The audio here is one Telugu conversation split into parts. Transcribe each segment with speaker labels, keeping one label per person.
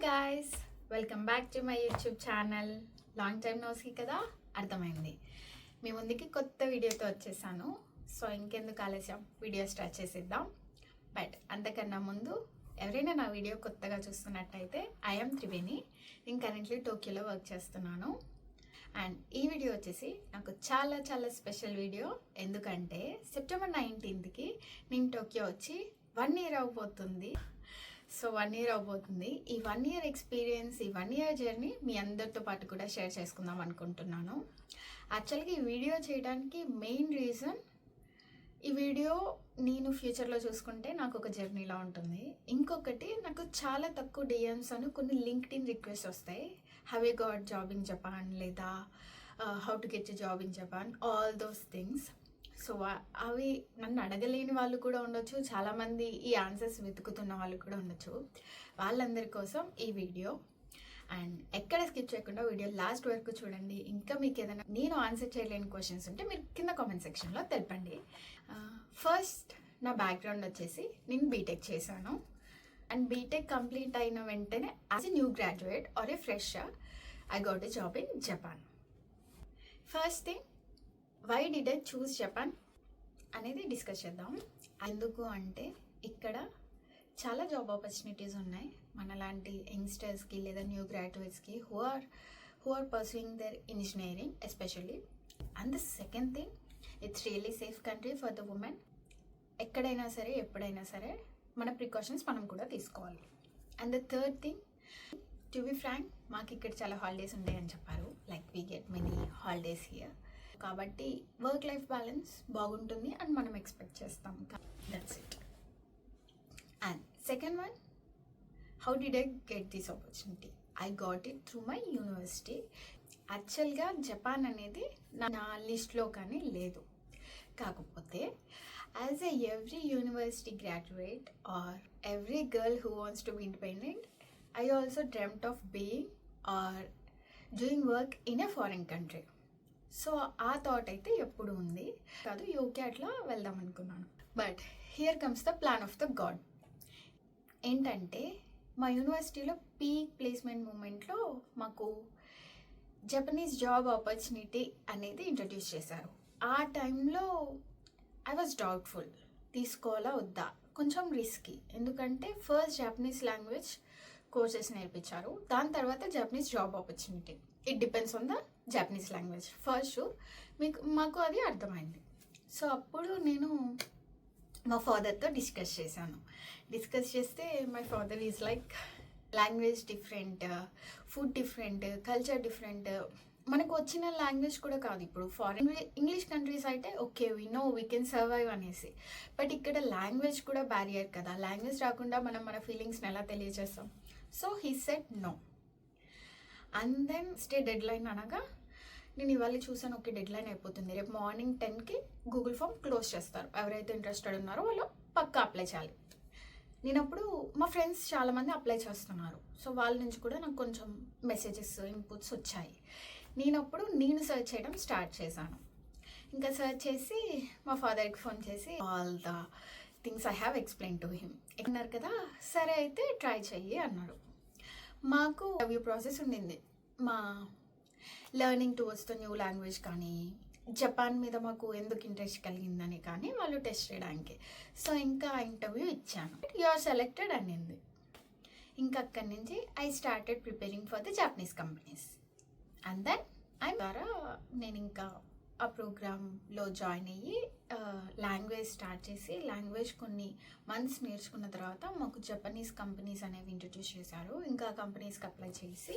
Speaker 1: Guys, welcome back to my YouTube channel. Long time no see కదా, అర్థమైంది. మీ ముందుకి కొత్త వీడియోతో వచ్చేసాను. సో ఇంకెందుకు ఆలస్యం, వీడియో స్టార్ట్ చేసేద్దాం. బట్ అంతకన్నా ముందు ఎవరైనా నా వీడియో కొత్తగా చూస్తున్నట్టయితే ఐఎమ్ త్రివేణి. నేను కరెంట్లీ టోక్యోలో వర్క్ చేస్తున్నాను. అండ్ ఈ వీడియో వచ్చేసి నాకు చాలా చాలా స్పెషల్ వీడియో. ఎందుకంటే సెప్టెంబర్ 19కి నేను టోక్యో వచ్చి 1 year అవబోతుంది. సో 1 year అవబోతుంది. ఈ 1 year ఎక్స్పీరియన్స్, ఈ 1 year జర్నీ మీ అందరితో పాటు కూడా షేర్ చేసుకుందాం అనుకుంటున్నాను. యాక్చువల్గా ఈ వీడియో చేయడానికి మెయిన్ రీజన్, ఈ వీడియో నేను ఫ్యూచర్లో చూసుకుంటే నాకు ఒక జర్నీలా ఉంటుంది. ఇంకొకటి, నాకు చాలా తక్కువ డిఎమ్స్ అని కొన్ని లింక్డ్ఇన్ రిక్వెస్ట్ వస్తాయి. Have you got job in Japan, లేదా how to get a job in Japan, all those things. So అవి నన్ను అడగలేని వాళ్ళు కూడా ఉండొచ్చు, చాలామంది ఈ ఆన్సర్స్ వెతుకుతున్న వాళ్ళు కూడా ఉండొచ్చు. వాళ్ళందరి కోసం ఈ వీడియో. అండ్ ఎక్కడ స్కిప్ చేయకుండా వీడియో లాస్ట్ వరకు చూడండి. ఇంకా మీకు ఏదైనా నేను ఆన్సర్ చేయలేని క్వశ్చన్స్ ఉంటే మీరు కింద కామెంట్ సెక్షన్లో తెలపండి. ఫస్ట్ నా బ్యాక్గ్రౌండ్ వచ్చేసి, నేను బీటెక్ చేశాను. అండ్ బీటెక్ కంప్లీట్ అయిన వెంటనే as a new graduate or a fresher I got a job in Japan. First thing, why did I choose Japan అనేది డిస్కస్ చేద్దాం. ఎందుకు అంటే ఇక్కడ చాలా జాబ్ ఆపర్చునిటీస్ ఉన్నాయి మనలాంటి యంగ్స్టర్స్కి లేదా న్యూ గ్రాడ్యుయేట్స్కి who are pursuing their engineering especially. And the second thing, it's really safe country for the women. ఎక్కడైనా సరే ఎప్పుడైనా సరే మన ప్రికాషన్స్ మనం కూడా తీసుకోవాలి. And the third thing, to be frank, మాకు ఇక్కడ చాలా హాలిడేస్ ఉంటాయని చెప్పారు. Like we get many holidays here. కాబట్టి వర్క్ లైఫ్ బ్యాలెన్స్ బాగుంటుంది అని మనం ఎక్స్పెక్ట్ చేస్తాం. That's it. And second one, how did I get this opportunity? I got it through my university. యాక్చువల్గా జపాన్ అనేది నా లిస్ట్లో కానీ లేదు. కాకపోతే as every university graduate or every girl who wants to be independent, I also dreamed of being or doing work in a foreign country. So ఆ థాట్ అయితే ఎప్పుడు ఉంది కాదు, యూకే అట్లా వెళ్దాం అనుకున్నాను. But here comes the plan of the god. ఏంటంటే మా యూనివర్సిటీలో పీక్ ప్లేస్మెంట్ మూమెంట్లో మాకు జపనీస్ జాబ్ ఆపర్చునిటీ అనేది ఇంట్రడ్యూస్ చేశారు. ఆ టైంలో ఐ వాజ్ డౌట్ఫుల్, తీసుకోవాలా వద్దా, కొంచెం రిస్కీ. ఎందుకంటే ఫస్ట్ జపనీస్ లాంగ్వేజ్ కోర్సెస్ నేర్పించారు, దాని తర్వాత Japanese job opportunity. It depends on the Japanese language first. మాకు అది అర్థమైంది. సో అప్పుడు నేను మా ఫాదర్తో డిస్కస్ చేశాను. డిస్కస్ చేస్తే my father is like, language different, food different, culture different. మనకు వచ్చిన లాంగ్వేజ్ కూడా కాదు. ఇప్పుడు ఫారిన్ ఇంగ్లీష్ కంట్రీస్ అయితే okay, we know we can survive అనేసి. బట్ ఇక్కడ లాంగ్వేజ్ కూడా బ్యారియర్ కదా. లాంగ్వేజ్ రాకుండా మనం మన ఫీలింగ్స్ని ఎలా తెలియజేస్తాం? So he said no. And then stay deadline అనగా, నేను ఇవాళ చూసాను, ఓకే డెడ్ లైన్ అయిపోతుంది, రేపు మార్నింగ్ 10కి గూగుల్ ఫామ్ క్లోజ్ చేస్తారు, ఎవరైతే ఇంట్రెస్టెడ్ ఉన్నారో వాళ్ళు పక్కా అప్లై చేయాలి. నేను అప్పుడు మా ఫ్రెండ్స్ చాలామంది అప్లై చేస్తున్నారు. సో వాళ్ళ నుంచి కూడా నాకు కొంచెం మెసేజెస్, ఇన్పుట్స్ వచ్చాయి. నేను సర్చ్ చేయడం స్టార్ట్ చేశాను. ఇంకా సర్చ్ చేసి మా ఫాదర్కి ఫోన్ చేసి all the things I have explain to him. అన్నారు కదా, సరే అయితే ట్రై చెయ్యి అన్నాడు. మాకు ఇంటర్వ్యూ ప్రాసెస్ ఉండింది. మా learning towards the new language కానీ, జపాన్ మీద మాకు ఎందుకు ఇంట్రెస్ట్ కలిగిందని కానీ వాళ్ళు టెస్ట్ చేయడానికి. సో ఇంకా ఇంటర్వ్యూ ఇచ్చాను. యు ఆర్ సెలెక్టెడ్ అనింది. ఇంకా అక్కడి నుంచి I started preparing for the Japanese companies. And then ద్వారా నేను ఇంకా ఆ ప్రోగ్రాంలో జాయిన్ అయ్యి లాంగ్వేజ్ స్టార్ట్ చేసి, లాంగ్వేజ్ కొన్ని మంత్స్ నేర్చుకున్న తర్వాత మాకు జపనీస్ కంపెనీస్ అనేవి ఇంట్రడ్యూస్ చేశారు. ఇంకా కంపెనీస్కి అప్లై చేసి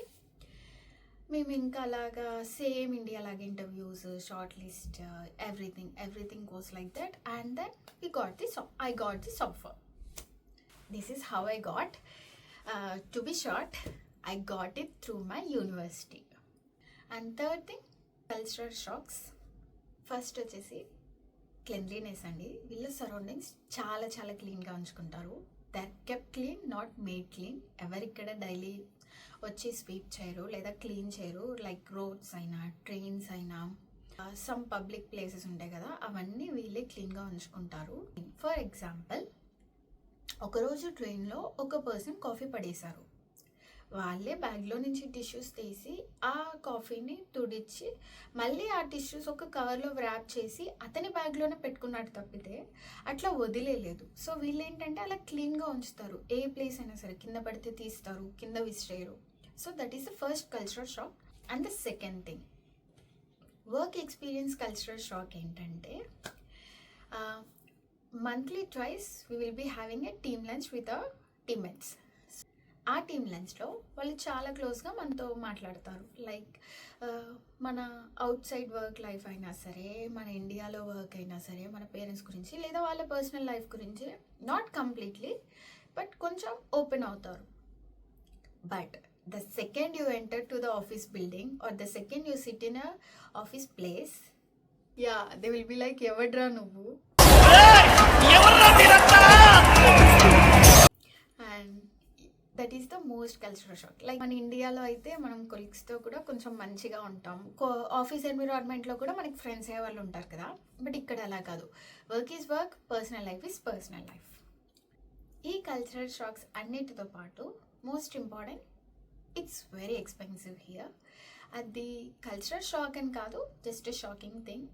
Speaker 1: మేము ఇంకా అలాగా సేమ్ ఇండియా లాగా interviews, short list, everything goes like that. And then I got this offer. This is how I got. To be short, I got it through my university. And third thing, cultural shocks. First వచ్చేసి క్లెన్లీనెస్ అండి. వీళ్ళ సరౌండింగ్స్ చాలా చాలా క్లీన్గా ఉంచుకుంటారు. They are kept clean, not made clean. ఎవరిక్కడ డైలీ వచ్చి స్వీప్ చేయరు లేదా క్లీన్ చేయరు. లైక్ రోడ్స్ అయినా, ట్రైన్స్ అయినా, సమ్ పబ్లిక్ ప్లేసెస్ ఉంటాయి కదా, అవన్నీ వీళ్ళే క్లీన్గా ఉంచుకుంటారు. ఫర్ ఎగ్జాంపుల్, ఒకరోజు ట్రైన్లో ఒక పర్సన్ కాఫీ పడేశారు. వాళ్ళే బ్యాగ్లో నుంచి టిష్యూస్ తీసి ఆ కాఫీని తుడిచి మళ్ళీ ఆ టిష్యూస్ ఒక కవర్లో వ్రాప్ చేసి అతని బ్యాగ్లోనే పెట్టుకున్నాడు తప్పితే అట్లా వదిలేదు. సో వీళ్ళు ఏంటంటే అలా క్లీన్గా ఉంచుతారు. ఏ ప్లేస్ అయినా సరే కింద పడితే తీస్తారు, కింద విసిరేయరు. So that is the first cultural shock. And the second thing, work experience cultural shock ఏంటంటే monthly twice we will be having a team lunch with our teammates. ఆ టీమ్ లంచ్లో వాళ్ళు చాలా క్లోజ్గా మనతో మాట్లాడతారు. లైక్ మన అవుట్ సైడ్ వర్క్ లైఫ్ అయినా సరే, మన ఇండియాలో వర్క్ అయినా సరే, మన పేరెంట్స్ గురించి లేదా వాళ్ళ పర్సనల్ లైఫ్ గురించి, నాట్ కంప్లీట్లీ బట్ కొంచెం ఓపెన్ అవుతారు. But the second you enter to the office building or the second you sit in a office place, yeah, they will be like evadra nuvu, and that is the most cultural shock. Like మన ఇండియాలో అయితే మనం కొలీగ్స్తో కూడా కొంచెం మంచిగా ఉంటాం, ఆఫీస్ ఎన్విరాన్మెంట్లో కూడా మనకి ఫ్రెండ్స్ అయ్యే వాళ్ళు ఉంటారు కదా. బట్ ఇక్కడ అలా కాదు. Work is work, personal life is personal life. ఈ కల్చరల్ షాక్స్ అన్నిటితో పాటు most important, it's very expensive here. అది కల్చరల్ షాక్ అని కాదు, just shocking thing.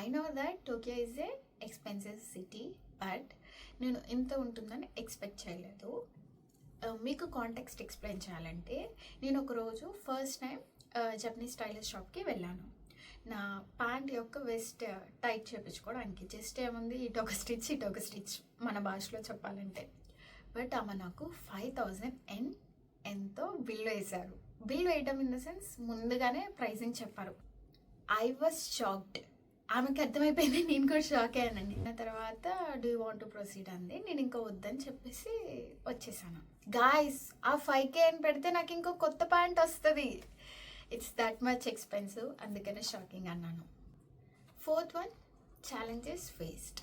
Speaker 1: I know that Tokyo is a expensive city, but నేను ఇంత ఉంటుందని ఎక్స్పెక్ట్ చేయలేదు. మీకు కాంటెక్స్ట్ ఎక్స్ప్లెయిన్ చేయాలంటే, నేను ఒకరోజు ఫస్ట్ టైం జపనీస్ టైలర్ షాప్కి వెళ్ళాను. నా ప్యాంట్ యొక్క వెస్ట్ టైట్ చేయించుకోవడానికి. జస్ట్ ఏముంది, ఇటొక స్టిచ్ ఇటొక స్టిచ్ మన భాషలో చెప్పాలంటే. బట్ ఆమె నాకు 5,000 ఎంతో బిల్ వేశారు. బిల్ వేయడం ఇన్ ద సెన్స్ ముందుగానే ప్రైసింగ్ చెప్పారు. I was shocked. ఆమెకి అర్థమైపోయింది, నేను కూడా షాక్ అయ్యానండి. ఆ తర్వాత do you want to proceed అంది. నేను ఇంకా వద్దని చెప్పేసి వచ్చేసాను. గాయ్స్, ఆ 5K అని పెడితే నాకు ఇంకో కొత్త ప్యాంట్ వస్తుంది. ఇట్స్ దట్ మచ్ ఎక్స్పెన్సివ్, అందుకనే షాకింగ్ అన్నాను. Fourth one, challenges faced.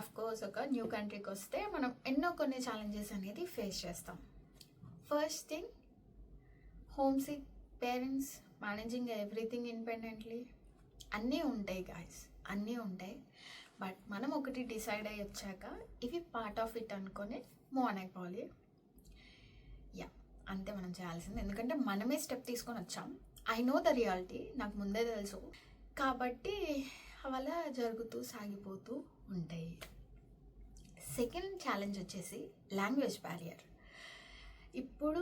Speaker 1: Of course ఒక న్యూ కంట్రీకి వస్తే మనం ఎన్నో కొన్ని ఛాలెంజెస్ అనేది ఫేస్ చేస్తాం. First thing, home sick parents, managing everything independently. అన్నీ ఉంటాయి గాయస్, అన్నీ ఉంటాయి. బట్ మనం ఒకటి డిసైడ్ అయ్యి వచ్చాక ఇవి పార్ట్ ఆఫ్ ఇట్ అనుకొని మూవ్ ఆన్ అయిపోవాలి. యా, అంతే మనం చేయాల్సింది. ఎందుకంటే మనమే స్టెప్ తీసుకొని వచ్చాం. ఐ నో ద రియాలిటీ, నాకు ముందే తెలుసు. కాబట్టి అలా జరుగుతూ సాగిపోతూ ఉంటాయి. సెకండ్ ఛాలెంజ్ వచ్చేసి లాంగ్వేజ్ బ్యారియర్. ఇప్పుడు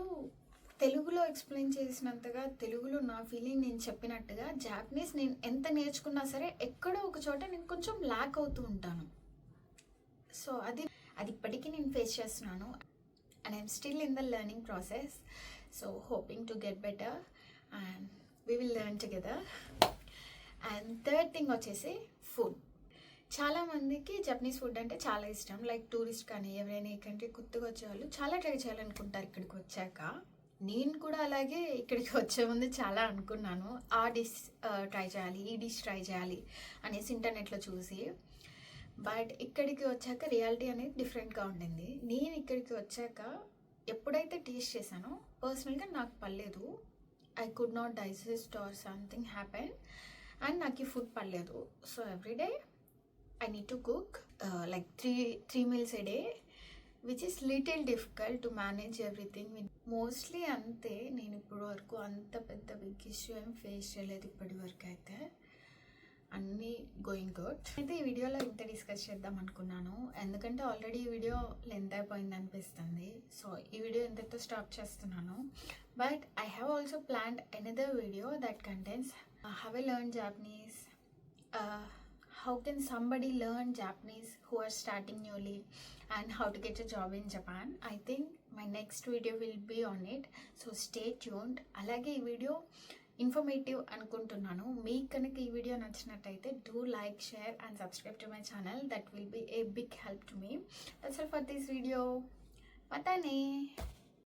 Speaker 1: తెలుగులో ఎక్స్ప్లెయిన్ చేసినంతగా, తెలుగులో నా ఫీలింగ్ నేను చెప్పినట్టుగా జాపనీస్ నేను ఎంత నేర్చుకున్నా సరే ఎక్కడో ఒక చోట నేను కొంచెం ల్యాక్ అవుతూ ఉంటాను. సో అది ఇప్పటికీ నేను ఫేస్ చేస్తున్నాను. And I'm still in the learning process. So hoping to get better and we will learn together. And third thing వచ్చేసి ఫుడ్. చాలామందికి జపనీస్ ఫుడ్ అంటే చాలా ఇష్టం. లైక్ టూరిస్ట్ కానీ ఎవరైనా ఈ కంట్రీ కొత్తగా వచ్చేవాళ్ళు చాలా ట్రై చేయాలనుకుంటారు ఇక్కడికి వచ్చాక. నేను కూడా అలాగే ఇక్కడికి వచ్చే ముందు చాలా అనుకున్నాను, ఆ డిష్ ట్రై చేయాలి, ఈ డిష్ ట్రై చేయాలి అనేసి ఇంటర్నెట్లో చూసి. బట్ ఇక్కడికి వచ్చాక రియాలిటీ అనేది డిఫరెంట్గా ఉండింది. నేను ఇక్కడికి వచ్చాక ఎప్పుడైతే టేస్ట్ చేశానో పర్సనల్గా నాకు పర్లేదు. I could not digest or something happen and నాకు ఈ ఫుడ్ పర్లేదు. So everyday I need to cook like three meals a day, which is little difficult to manage everything. Mostly ante నేను ఇప్పుడు వరకు అంత పెద్ద బిగ్ ఇష్యూ ఏం ఫేస్ చేయలేదు ఇప్పటి వరకు. అయితే అన్నీ గోయింగ్ గుడ్. అయితే ఈ వీడియోలో ఇంత డిస్కస్ చేద్దాం అనుకున్నాను, ఎందుకంటే ఆల్రెడీ ఈ వీడియో లెంత్ అయిపోయింది అనిపిస్తుంది. సో ఈ వీడియో ఇంతతో స్టాప్ చేస్తున్నాను. But I have also planned another video that contains how I learn Japanese, how can somebody learn Japanese who are starting newly, and how to get a job in Japan. I think my next video will be on it, so stay tuned. అలాగే ఈ వీడియో ఇన్ఫర్మేటివ్ అనుకుంటున్నాను. మీకు కనుక ఈ వీడియో నచ్చినట్టయితే do like, share and subscribe to my channel. That will be a big help to me. That's all for this video. Matane.